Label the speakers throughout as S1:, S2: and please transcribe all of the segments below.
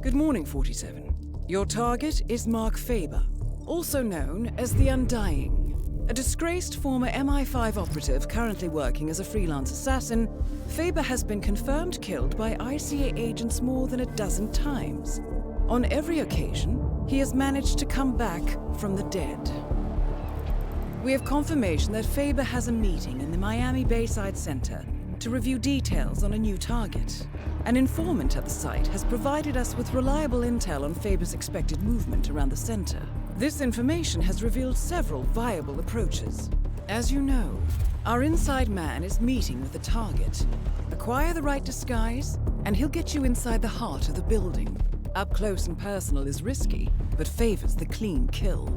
S1: Good morning, 47. Your target is Mark Faber, also known as the Undying. A disgraced former MI5 operative currently working as a freelance assassin, Faber has been confirmed killed by ICA agents more than a dozen times. On every occasion, he has managed to come back from the dead. We have confirmation that Faber has a meeting in the Miami Bayside Center to review details on a new target. An informant at the site has provided us with reliable intel on Faber's expected movement around the center. This information has revealed several viable approaches. As you know, our inside man is meeting with the target. Acquire the right disguise, and he'll get you inside the heart of the building. Up close and personal is risky, but favors the clean kill.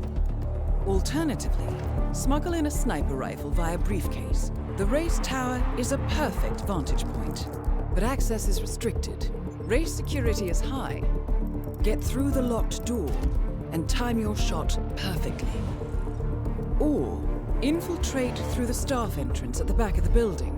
S1: Alternatively, smuggle in a sniper rifle via briefcase. The race tower is a perfect vantage point, but access is restricted. Race security is high. Get through the locked door and time your shot perfectly. Or infiltrate through the staff entrance at the back of the building.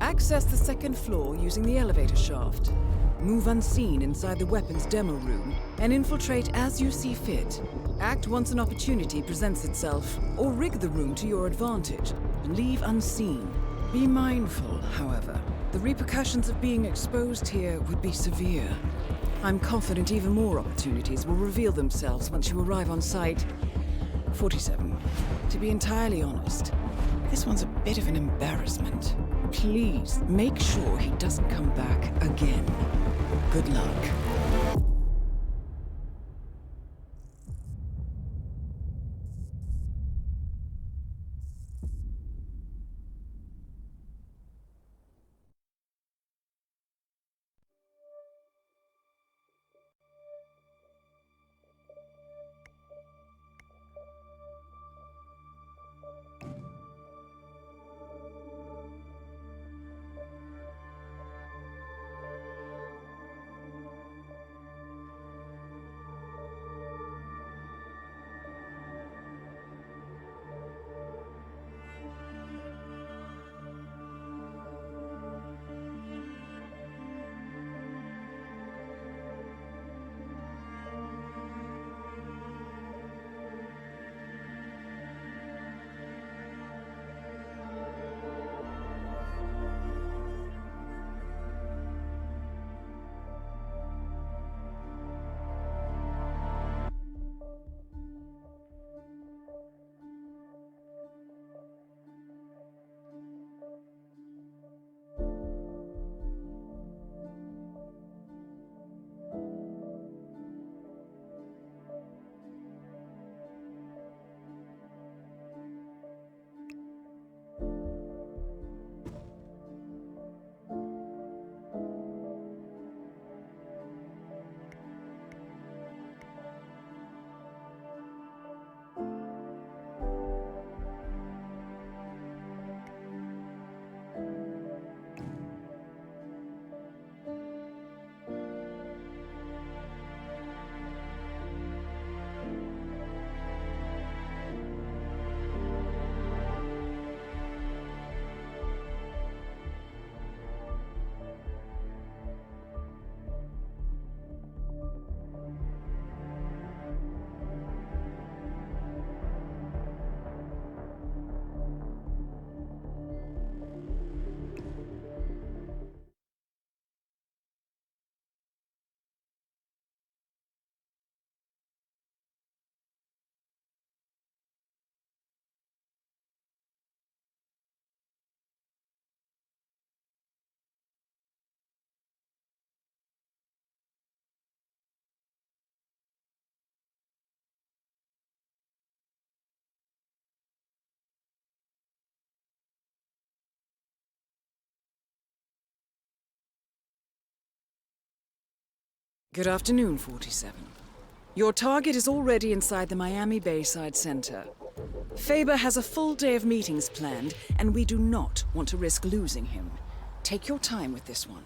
S1: Access the second floor using the elevator shaft. Move unseen inside the weapons demo room and infiltrate as you see fit. Act once an opportunity presents itself, or rig the room to your advantage and leave unseen. Be mindful, however. The repercussions of being exposed here would be severe. I'm confident even more opportunities will reveal themselves once you arrive on site. 47. To be entirely honest, this one's a bit of an embarrassment. Please make sure he doesn't come back again. Good luck. Good afternoon, 47. Your target is already inside the Miami Bayside Center. Faber has a full day of meetings planned, and we do not want to risk losing him. Take your time with this one.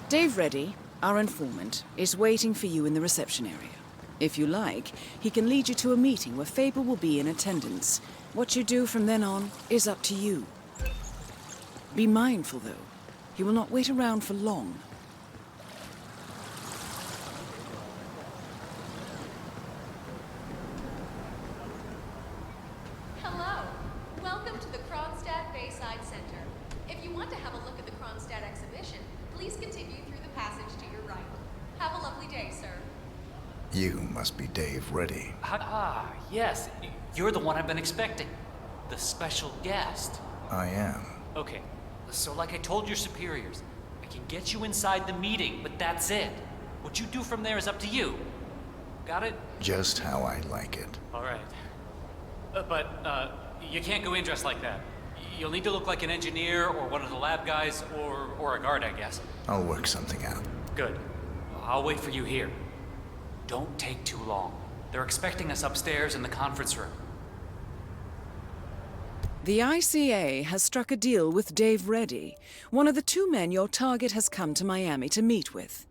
S1: Dave Reddy, our informant, is waiting for you in the reception area. If you like, he can lead you to a meeting where Faber will be in attendance. What you do from then on is up to you. Be mindful, though. He will not wait around for long.
S2: Hello. Welcome to the Kronstadt Bayside Center. If you want to have a look at the Kronstadt exhibition, please continue through the passage to your right. Have a lovely day, sir.
S3: You must be Dave Reddy.
S4: Ah, yes. You're the one I've been expecting. The special guest.
S3: I am.
S4: Okay, so like I told your superiors, I can get you inside the meeting, but that's it. What you do from there is up to you. Got it?
S3: Just how I like it.
S4: All right. But you can't go in dressed like that. You'll need to look like an engineer or one of the lab guys or a guard, I guess.
S3: I'll work something out.
S4: Good. I'll wait for you here. Don't take too long. They're expecting us upstairs in the conference room.
S1: The ICA has struck a deal with Dave Reddy, one of the two men your target has come to Miami to meet with.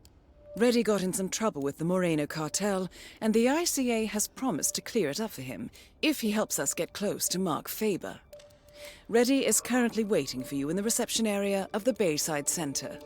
S1: Reddy got in some trouble with the Moreno cartel, and the ICA has promised to clear it up for him if he helps us get close to Mark Faber. Reddy is currently waiting for you in the reception area of the Bayside Center.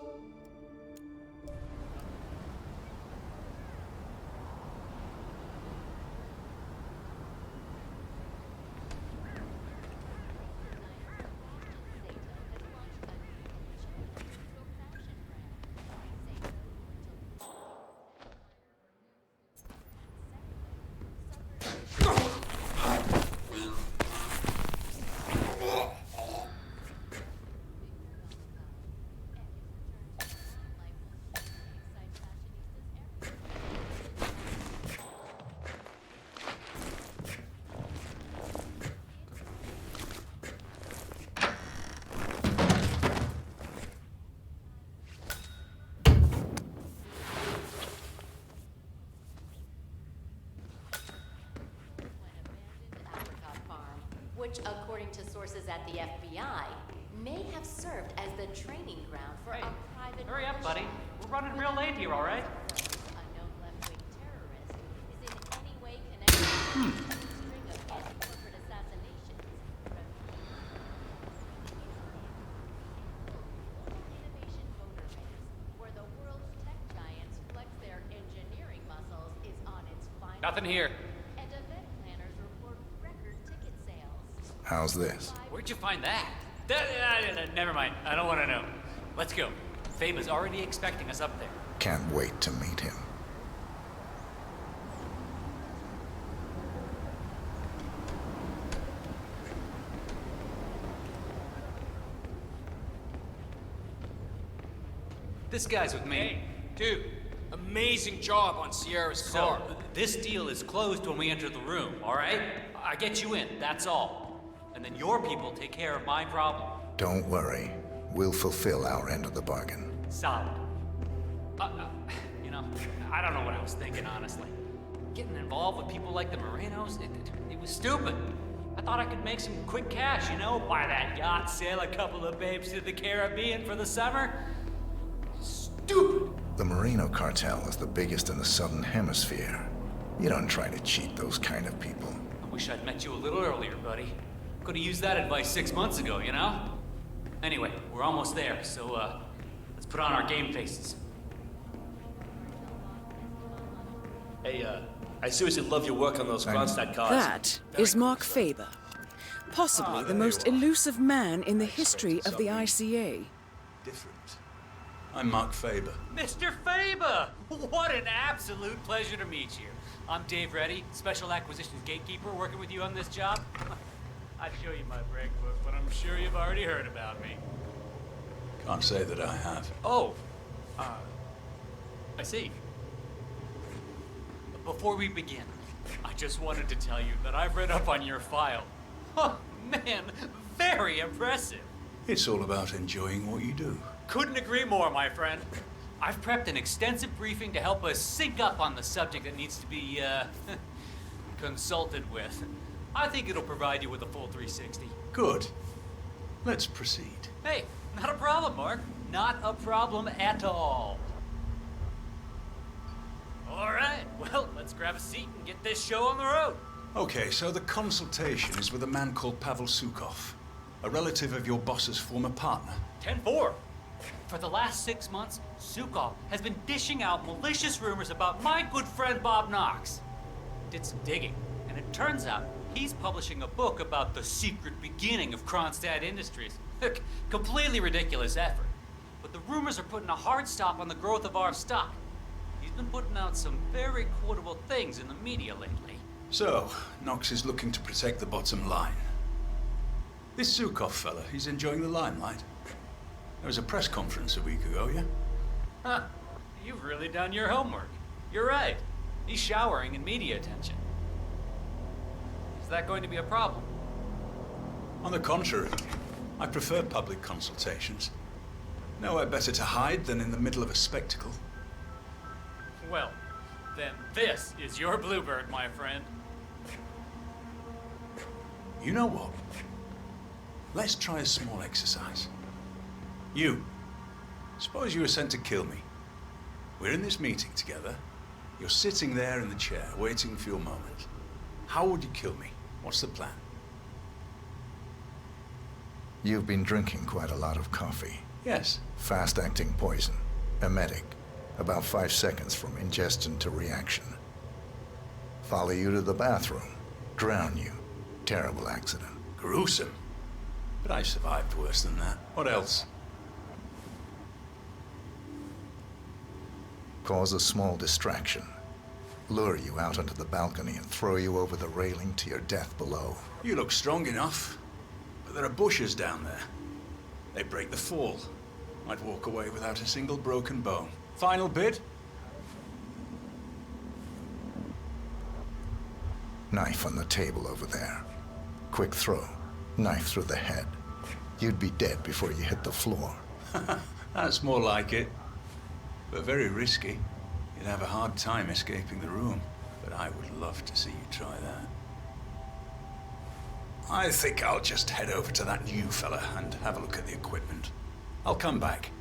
S2: Which, according to sources at the FBI, may have served as the training ground for a private...
S4: Hurry up, buddy. We're running real late here, all right?
S2: A known left-wing terrorist is in any way connected to a string of anti-corporate assassinations. Innovation voter base, where the world's tech giants flex their engineering muscles, is on its final...
S4: Nothing here.
S2: And event planners report record ticket sales.
S3: How's this?
S4: Where'd you find that? Never mind. I don't want to know. Let's go. Faber's already expecting us up there.
S3: Can't wait to meet him.
S4: This guy's with me.
S5: Hey, dude, amazing job on Sierra's car.
S4: So, this deal is closed when we enter the room, all right? I get you in, that's all. And then your people take care of my problem.
S3: Don't worry. We'll fulfill our end of the bargain.
S4: Solid. You know, I don't know what I was thinking, honestly. Getting involved with people like the Morenos, it was stupid. I thought I could make some quick cash, you know? Buy that yacht, sail a couple of babes to the Caribbean for the summer. Stupid!
S3: The Moreno cartel is the biggest in the Southern Hemisphere. You don't try to cheat those kind of people.
S4: I wish I'd met you a little earlier, buddy. Could have used that advice 6 months ago, you know? Anyway, we're almost there, so, let's put on our game faces.
S5: Hey, I seriously love your work on those Kronstadt cars.
S1: That is Mark Faber, possibly the most elusive man in the history of the ICA.
S6: Different. I'm Mark Faber.
S4: Mr. Faber! What an absolute pleasure to meet you. I'm Dave Reddy, Special Acquisitions Gatekeeper, working with you on this job. I'd show you my break book, but I'm sure you've already heard about me.
S6: Can't say that I have.
S4: Oh, I see. Before we begin, I just wanted to tell you that I've read up on your file. Oh, man, very impressive.
S6: It's all about enjoying what you do.
S4: Couldn't agree more, my friend. I've prepped an extensive briefing to help us sync up on the subject that needs to be, consulted with. I think it'll provide you with a full 360.
S6: Good. Let's proceed.
S4: Hey, not a problem, Mark. Not a problem at all. All right, well, let's grab a seat and get this show on the road.
S6: Okay, so the consultation is with a man called Pavel Sukov. A relative of your boss's former partner.
S4: 10-4. For the last 6 months, Sukov has been dishing out malicious rumors about my good friend Bob Knox. Did some digging, and it turns out he's publishing a book about the secret beginning of Kronstadt Industries. Completely ridiculous effort. But the rumors are putting a hard stop on the growth of our stock. He's been putting out some very quotable things in the media lately.
S6: So, Knox is looking to protect the bottom line. This Zukov fella, he's enjoying the limelight. There was a press conference a week ago, yeah?
S4: Huh. You've really done your homework. You're right. He's showering in media attention. Is that going to be a problem?
S6: On the contrary, I prefer public consultations. Nowhere better to hide than in the middle of a spectacle.
S4: Well, then this is your bluebird, my friend.
S6: You know what? Let's try a small exercise. You. Suppose you were sent to kill me. We're in this meeting together. You're sitting there in the chair, waiting for your moment. How would you kill me? What's the plan?
S3: You've been drinking quite a lot of coffee.
S6: Yes.
S3: Fast-acting poison. Emetic. About 5 seconds from ingestion to reaction. Follow you to the bathroom. Drown you. Terrible accident.
S6: Gruesome. But I survived worse than that. What else?
S3: Cause a small distraction. Lure you out onto the balcony and throw you over the railing to your death below.
S6: You look strong enough. But there are bushes down there. They break the fall. I'd walk away without a single broken bone. Final bid?
S3: Knife on the table over there. Quick throw. Knife through the head. You'd be dead before you hit the floor.
S6: That's more like it. But very risky. You'd have a hard time escaping the room. But I would love to see you try that. I think I'll just head over to that new fella and have a look at the equipment. I'll come back.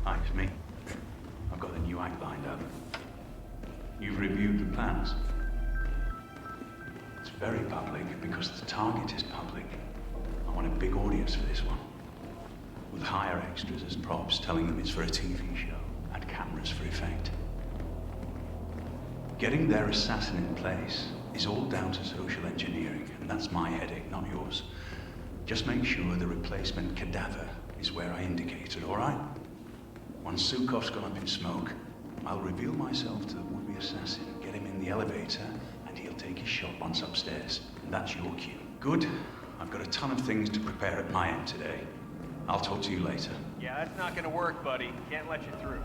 S6: Hi, it's me. I've got a new act lined up. You've reviewed the plans. It's very public because the target is public. I want a big audience for this one. With higher extras as props, telling them it's for a TV show, and cameras for effect. Getting their assassin in place is all down to social engineering, and that's my headache, not yours. Just make sure the replacement cadaver is where I indicated, all right? Once Sukov's gone up in smoke, I'll reveal myself to the would-be assassin, get him in the elevator, and he'll take his shot once upstairs. And that's your cue. Good. I've got a ton of things to prepare at my end today. I'll talk to you later.
S7: Yeah, that's not gonna work, buddy. Can't let you through.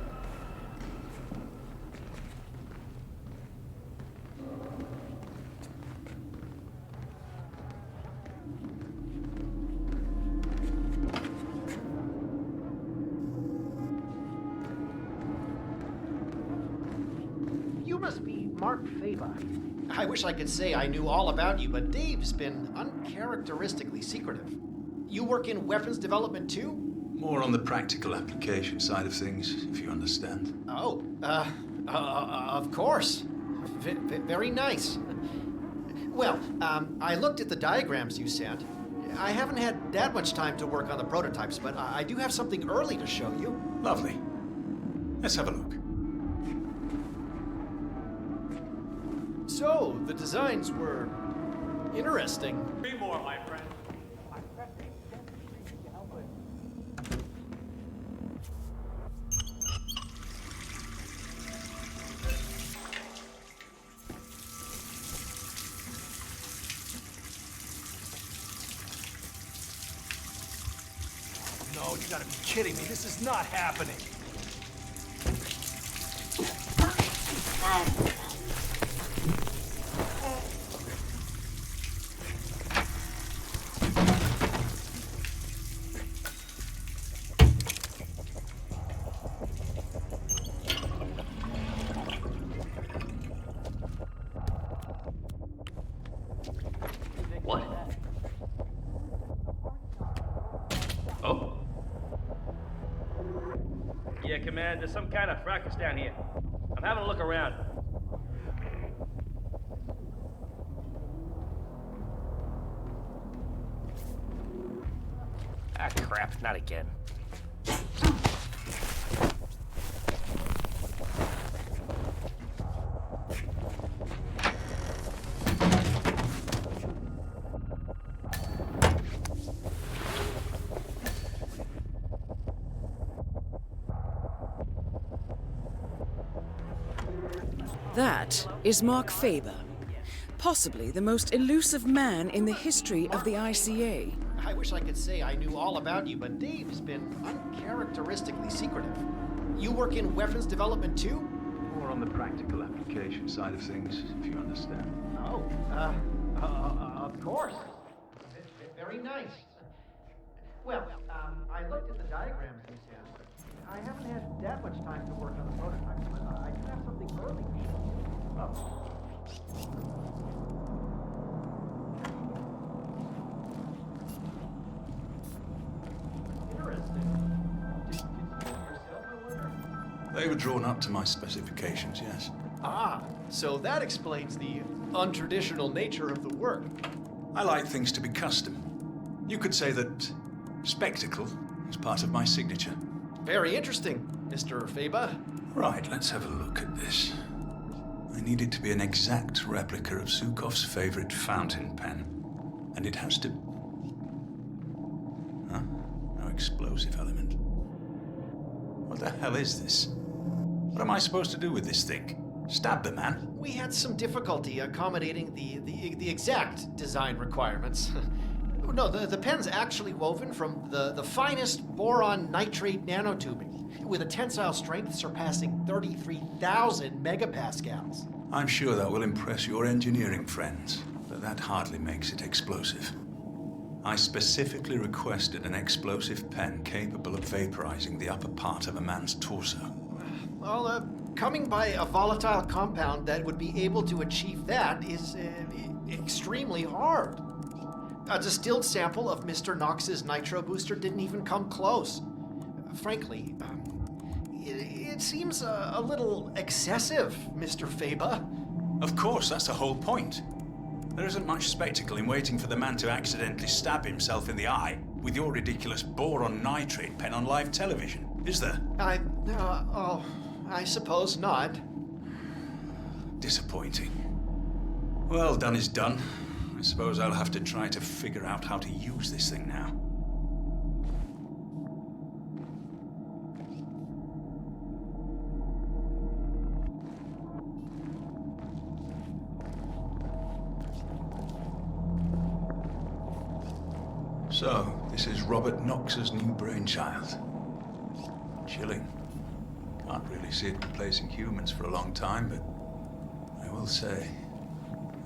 S8: You must be Mark Faber. I wish I could say I knew all about you, but Dave's been uncharacteristically secretive. You work in weapons development too?
S6: More on the practical application side of things, if you understand.
S8: Oh, of course. Very nice. Well, I looked at the diagrams you sent. I haven't had that much time to work on the prototypes, but I do have something early to show you.
S6: Lovely. Let's have a look.
S8: So, the designs were interesting.
S4: 3 more, my friend.
S7: No, you gotta be kidding me. This is not happening.
S5: What? Oh?
S7: Yeah, Command, there's some kind of fracas down here.
S5: I'm having a look around. Ah, crap, not again.
S1: That is Mark Faber, possibly the most elusive man in the history of the ICA.
S8: I wish I could say I knew all about you, but Dave's been uncharacteristically secretive. You work in weapons development too?
S6: More on the practical application side of things, if you understand.
S8: Oh, of course. Very nice. Well, I looked at the diagrams you sent. I haven't had that much time to work on the prototypes, but I do have something early to show you. Oh.
S6: They were drawn up to my specifications, yes.
S8: Ah, so that explains the untraditional nature of the work.
S6: I like things to be custom. You could say that spectacle is part of my signature.
S8: Very interesting, Mr. Faber.
S6: Right, let's have a look at this. I need it to be an exact replica of Sukhov's favorite fountain pen. And it has to... Huh? No explosive element. What the hell is this? What am I supposed to do with this thing? Stab the man?
S8: We had some difficulty accommodating the exact design requirements. No, the pen's actually woven from the finest boron nitrate nanotubing, with a tensile strength surpassing 33,000 megapascals.
S6: I'm sure that will impress your engineering friends, but that hardly makes it explosive. I specifically requested an explosive pen capable of vaporizing the upper part of a man's torso.
S8: Well, coming by a volatile compound that would be able to achieve that is extremely hard. A distilled sample of Mr. Knox's nitro booster didn't even come close. Frankly, it seems a little excessive, Mr. Faber.
S6: Of course, that's the whole point. There isn't much spectacle in waiting for the man to accidentally stab himself in the eye with your ridiculous boron nitrate pen on live television, is there?
S8: I suppose not.
S6: Disappointing. Well, done is done. I suppose I'll have to try to figure out how to use this thing now. So, this is Robert Knox's new brainchild. Chilling. Can't really see it replacing humans for a long time, but I will say,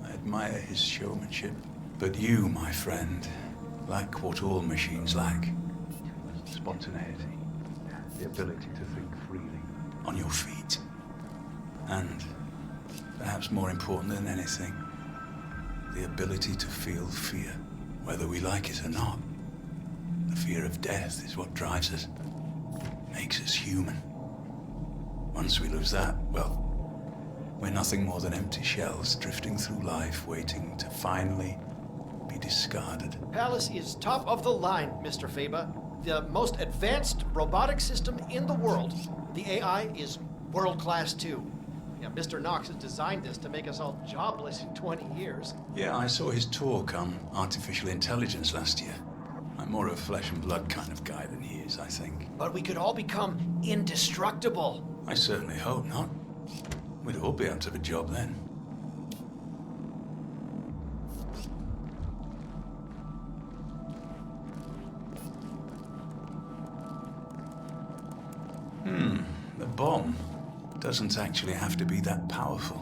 S6: I admire his showmanship. But you, my friend, lack what all machines lack. Spontaneity. The ability to think freely. On your feet. And, perhaps more important than anything, the ability to feel fear, whether we like it or not. The fear of death is what drives us, makes us human. Once we lose that, well, we're nothing more than empty shells drifting through life, waiting to finally be discarded.
S8: Palace is top of the line, Mr. Faber. The most advanced robotic system in the world. The AI is world-class too. Yeah, Mr. Knox has designed this to make us all jobless in 20 years.
S6: Yeah, I saw his talk on artificial intelligence last year. I'm more of a flesh and blood kind of guy than he is, I think.
S8: But we could all become indestructible.
S6: I certainly hope not. We'd all be out of a job then. The bomb doesn't actually have to be that powerful.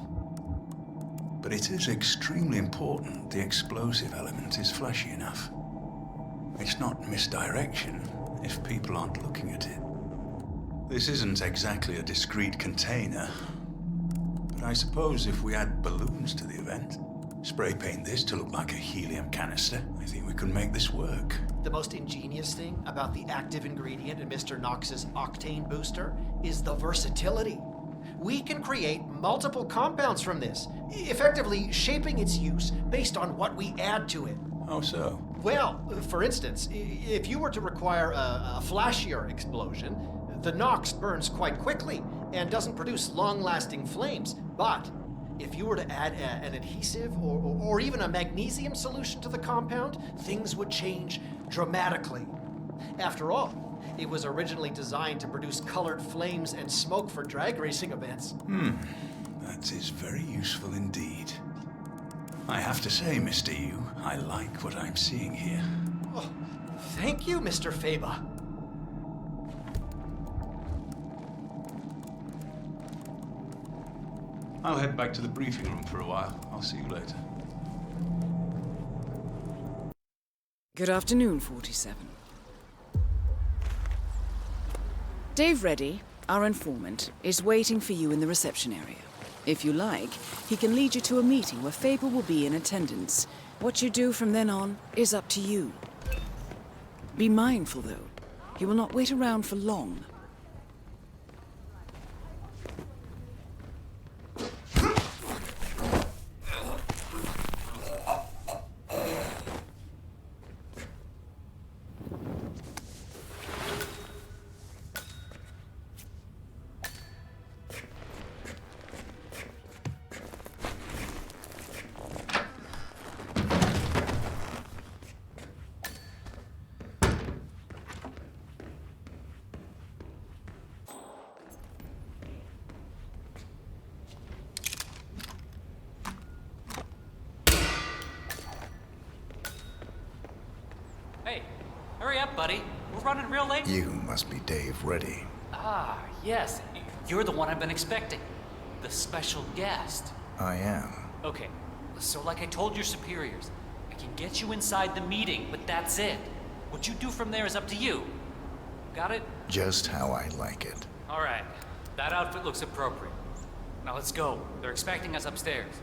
S6: But it is extremely important the explosive element is flashy enough. It's not misdirection if people aren't looking at it. This isn't exactly a discrete container, but I suppose if we add balloons to the event, spray paint this to look like a helium canister, I think we could make this work.
S8: The most ingenious thing about the active ingredient in Mr. Knox's octane booster is the versatility. we can create multiple compounds from this, effectively shaping its use based on what we add to it.
S6: How so?
S8: Well, for instance, if you were to require a flashier explosion, the NOx burns quite quickly and doesn't produce long-lasting flames. But if you were to add an adhesive or even a magnesium solution to the compound, things would change dramatically. After all, it was originally designed to produce colored flames and smoke for drag racing events.
S6: That is very useful indeed. I have to say, Mr. Yu, I like what I'm seeing here.
S8: Oh, thank you, Mr. Faber.
S6: I'll head back to the briefing room for a while. I'll see you later.
S1: Good afternoon, 47. Dave Reddy, our informant, is waiting for you in the reception area. If you like, he can lead you to a meeting where Faber will be in attendance. What you do from then on is up to you. Be mindful, though. He will not wait around for long.
S4: Hey, hurry up, buddy. We're running real late.
S3: You must be Dave Reddy.
S4: Ah, yes. You're the one I've been expecting. The special guest.
S3: I am.
S4: Okay, so like I told your superiors, I can get you inside the meeting, but that's it. What you do from there is up to you. Got it?
S3: Just how I like it.
S4: All right. That outfit looks appropriate. Now let's go. They're expecting us upstairs.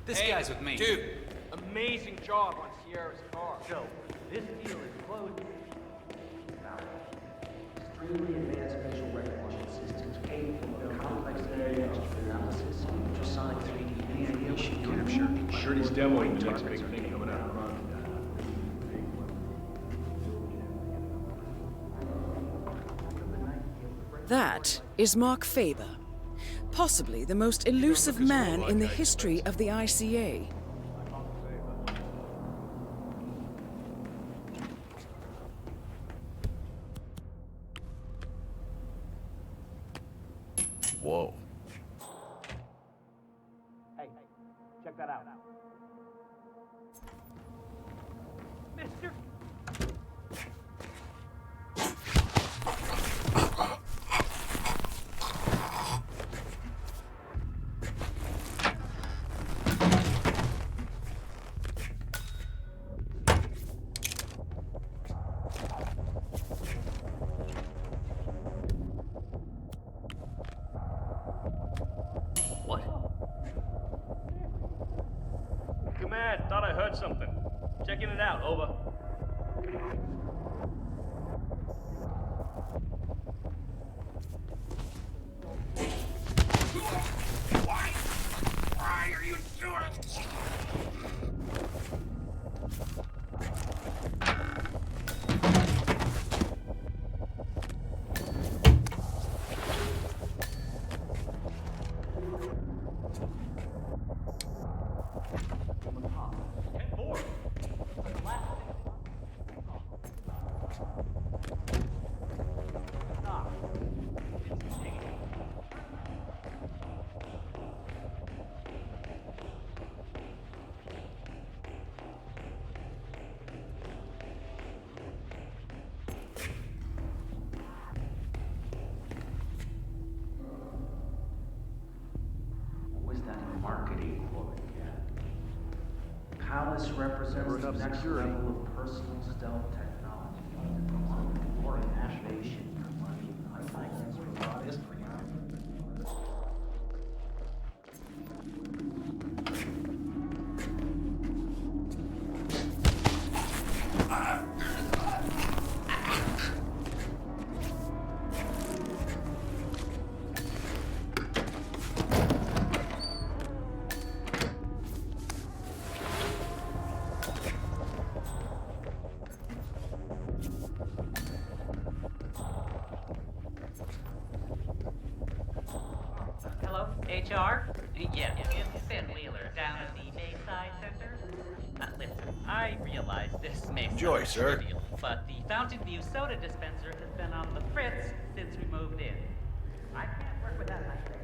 S4: This guy's with me.
S7: Dude, amazing job on Sierra's car. So, this deal is closed.
S9: Extremely advanced facial recognition systems capable of complex image analysis, ultrasonic 3D animation capture.
S7: Shirty's demoing the next big thing coming out.
S1: That is Mark Faber, possibly the most elusive man in the history of the ICA.
S3: Whoa.
S7: Hey, check that out. Mister.
S4: What?
S5: Command, thought I heard something. Checking it out, over.
S7: Why are you doing it?
S9: What was that marketing quote again? Palace represents the next level of personal stealth technology. for an activation. I find that's for a lot of
S10: Hello, HR? Yeah, it's Ben Wheeler down at the Bayside Center. Listen, I realize this may
S3: Enjoy,
S10: sound
S3: sir.
S10: trivial, but the Fountain View soda dispenser has been on the fritz since we moved in. I can't work without my friend.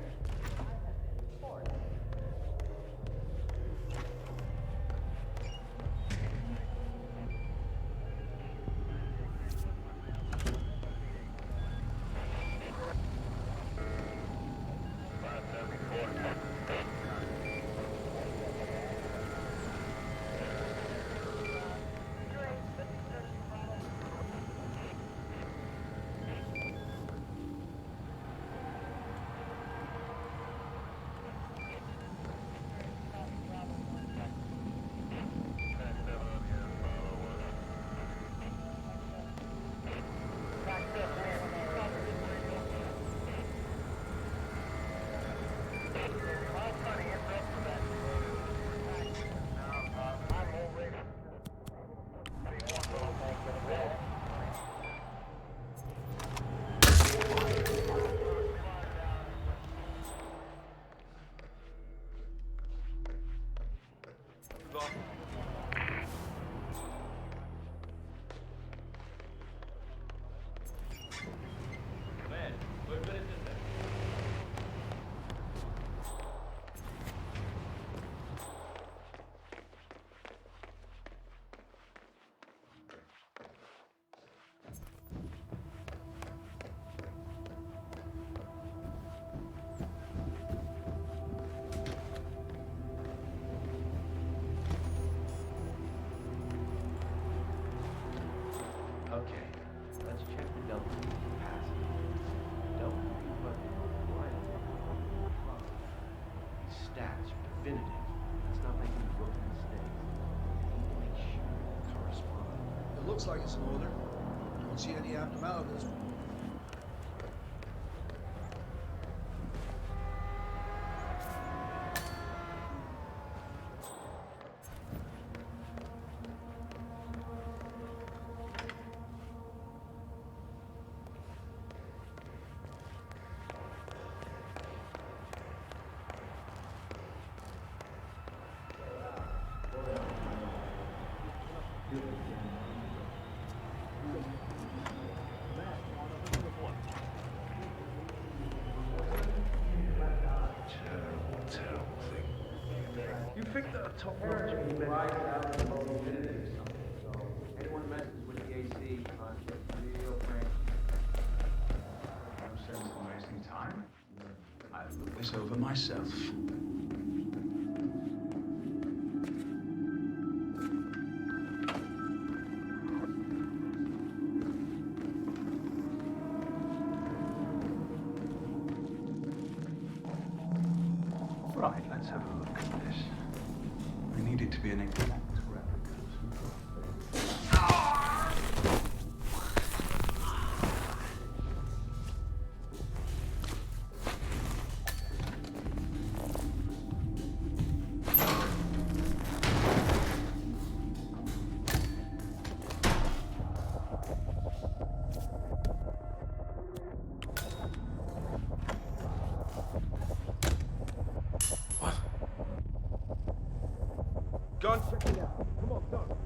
S9: Okay, let's check the double capacity. Don't but what? These stats are definitive. Let's not make any rookie mistakes. We need to make sure they correspond.
S11: It looks like it's in order. Don't see any abnormalities.
S3: Terrible thing.
S11: You picked a top
S9: Rise out in about a minute or something. So anyone messes with the AC, real frank.
S6: No sense in wasting time. I've looked this over myself. Right, let's have a look at this. I need it to be an exact replica.
S11: Gun, check it out. Come on, gun.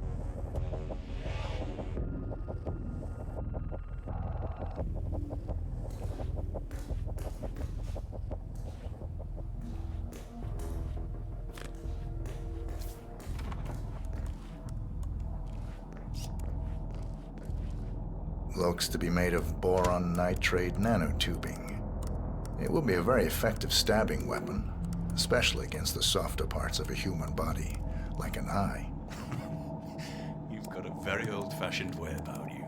S3: Looks to be made of boron nitrate nanotubing. It will be a very effective stabbing weapon, especially against the softer parts of a human body, like an eye.
S6: You've got a very old-fashioned way about you.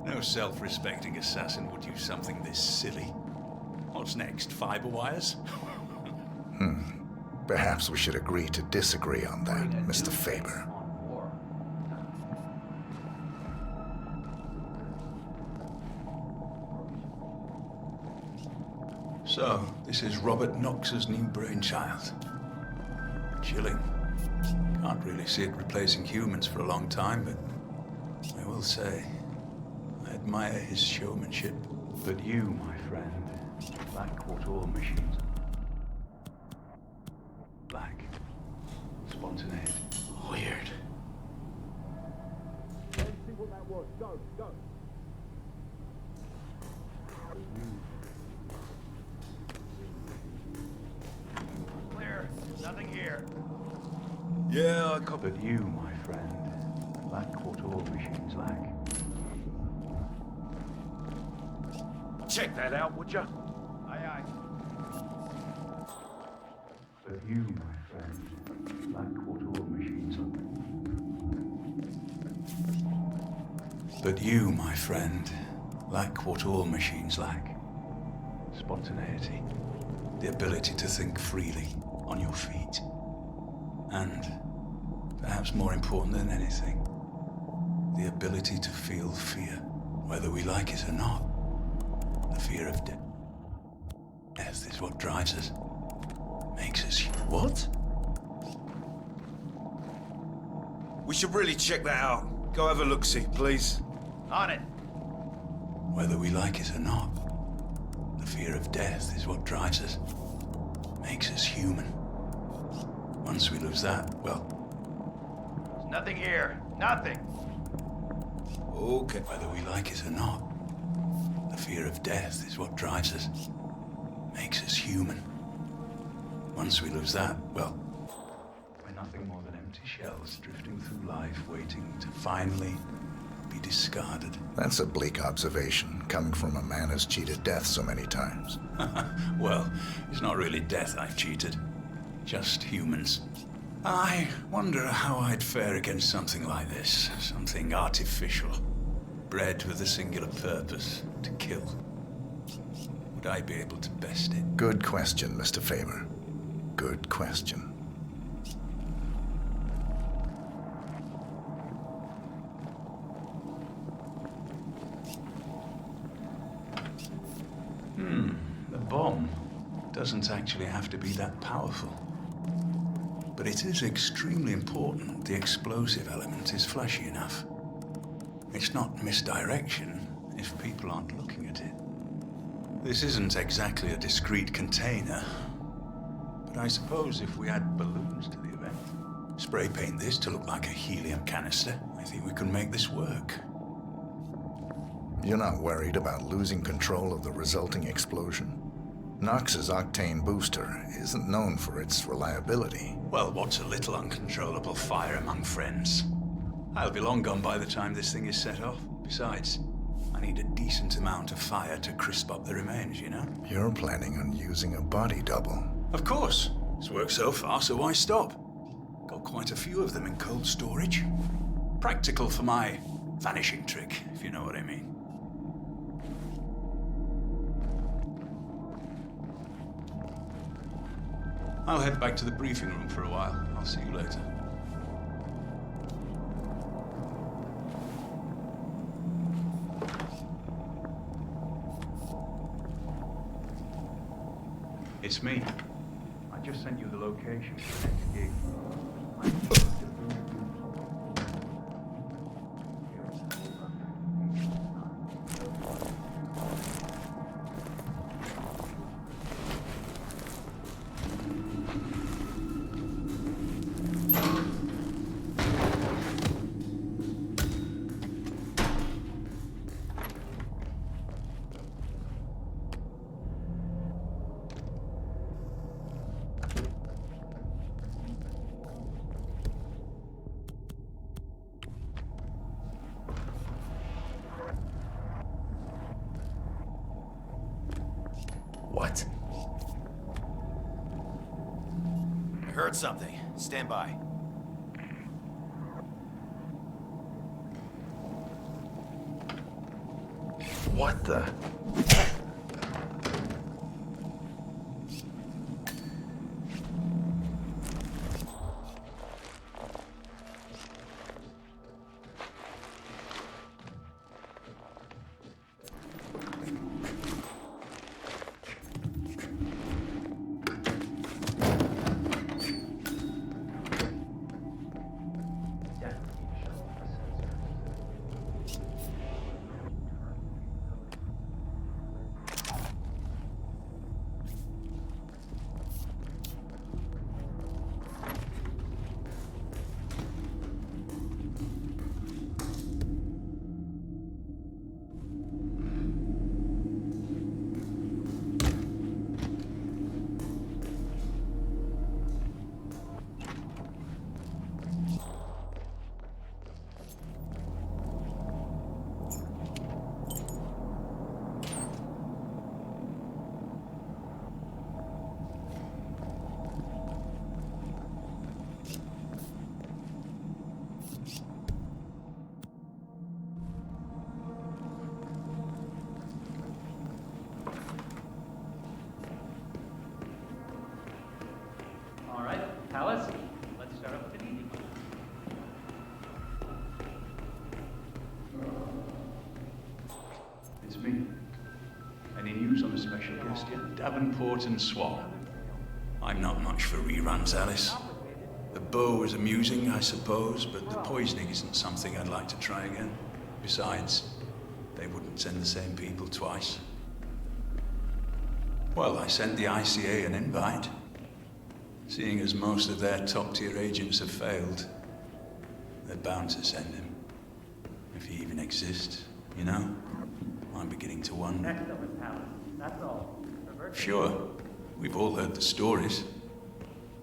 S6: No self-respecting assassin would use something this silly. What's next, fiber wires?
S3: Perhaps we should agree to disagree on that, Mr. Faber.
S6: So, this is Robert Knox's new brainchild. Chilling. Can't really see it replacing humans for a long time, but I will say, I admire his showmanship. But you, my friend, lack what all machines lack. Spontaneity.
S5: Weird.
S7: Let's see what that was. Go, go.
S11: Clear. Nothing here.
S6: Yeah, I copy. But you, my friend, lack what all machines lack.
S11: Check that out, would ya? Aye, aye.
S6: But you, my friend, lack what all machines lack. But you, my friend, lack what all machines lack. Spontaneity. The ability to think freely, on your feet. And, perhaps more important than anything, the ability to feel fear, whether we like it or not. The fear of death. Death is what drives us. Makes us...
S11: What? We should really check that out. Go have a look-see, please. On it.
S6: Whether we like it or not, the fear of death is what drives us. Makes us human. Once we lose that, well...
S11: There's nothing here. Nothing. Okay.
S6: Whether we like it or not, the fear of death is what drives us. Makes us human. Once we lose that, well... we're nothing more than empty shells drifting through life, waiting to finally be discarded.
S3: That's a bleak observation, coming from a man who's cheated death so many times.
S6: Well, it's not really death I've cheated. Just humans. I wonder how I'd fare against something like this. Something artificial. Bred with a singular purpose, to kill. Would I be able to best it?
S3: Good question, Mr. Faber. Good question.
S6: The bomb doesn't actually have to be that powerful. But it is extremely important the explosive element is flashy enough. It's not misdirection if people aren't looking at it. This isn't exactly a discrete container. But I suppose if we add balloons to the event, spray paint this to look like a helium canister, I think we can make this work.
S3: You're not worried about losing control of the resulting explosion? Knox's octane booster isn't known for its reliability.
S6: Well, what's a little uncontrollable fire among friends? I'll be long gone by the time this thing is set off. Besides, I need a decent amount of fire to crisp up the remains, you know?
S3: You're planning on using a body double.
S6: Of course. It's worked so far, so why stop? Got quite a few of them in cold storage. Practical for my vanishing trick, if you know what I mean. I'll head back to the briefing room for a while. I'll see you later. It's me. I just sent you the location for the next gig.
S11: What? I heard something. Stand by.
S3: What the?
S10: All right, Palace, let's start off with an easy one.
S6: It's me. Any news on a special guest yet? Davenport and Swan. I'm not much for reruns, Alice. The bow was amusing, I suppose, but the poisoning isn't something I'd like to try again. Besides, they wouldn't send the same people twice. Well, I sent the ICA an invite. Seeing as most of their top-tier agents have failed, they're bound to send him. If he even exists, you know? I'm beginning to wonder.
S10: Excellent, Palace. That's all.
S6: Sure, we've all heard the stories,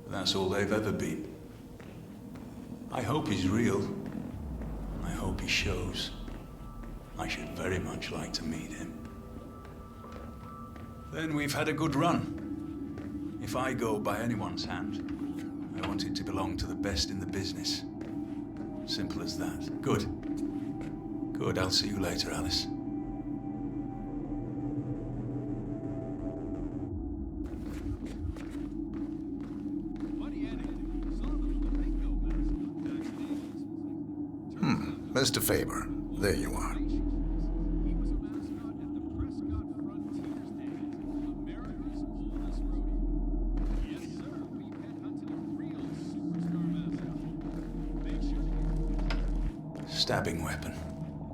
S6: but that's all they've ever been. I hope he's real. I hope he shows. I should very much like to meet him. Then we've had a good run. If I go by anyone's hand, I want it to belong to the best in the business. Simple as that. Good. Good, I'll see you later, Alice.
S3: Mr. Faber, there you are.
S6: Stabbing weapon.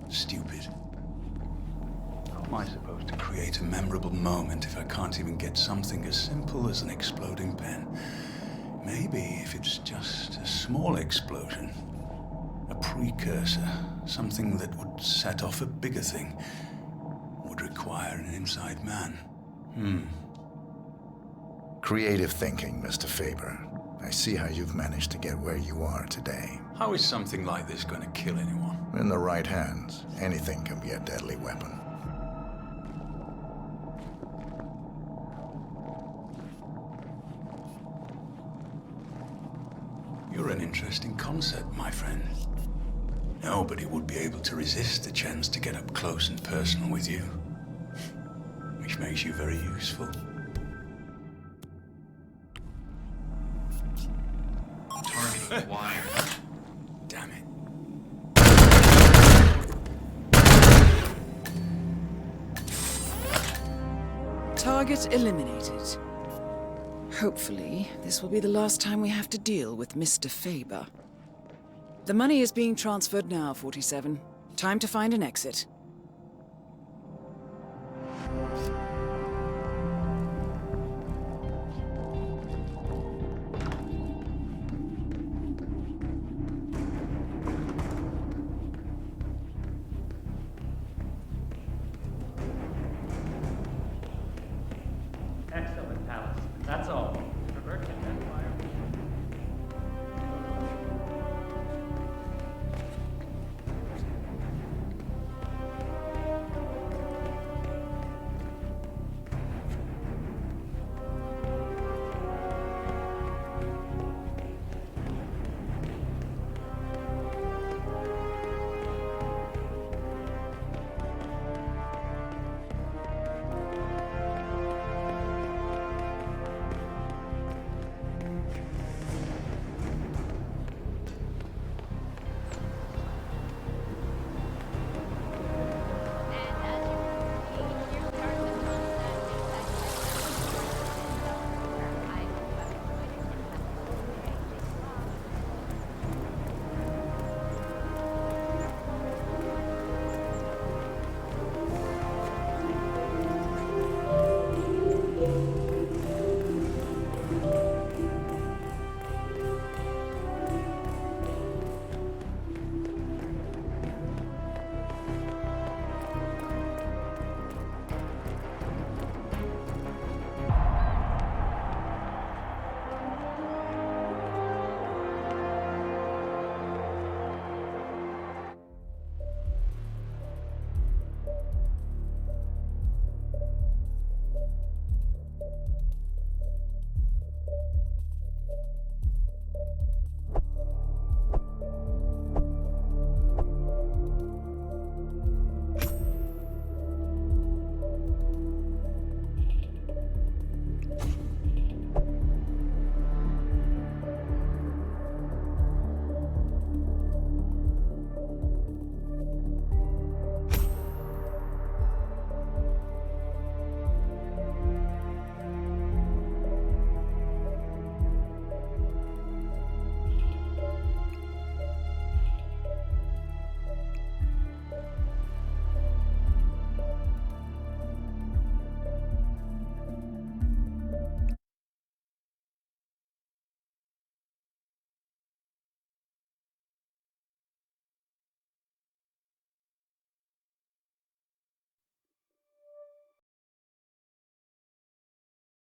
S6: Stupid. How am I supposed to create a memorable moment if I can't even get something as simple as an exploding pen? Maybe if it's just a small explosion, a precursor, something that would set off a bigger thing, would require an inside man.
S3: Creative thinking, Mr. Faber. I see how you've managed to get where you are today.
S6: How is something like this going to kill anyone?
S3: In the right hands, anything can be a deadly weapon.
S6: You're an interesting concept, my friend. Nobody would be able to resist the chance to get up close and personal with you. Which makes you very useful.
S12: Targeting wire.
S6: Damn it.
S1: Target eliminated. Hopefully, this will be the last time we have to deal with Mr. Faber. The money is being transferred now, 47. Time to find an exit.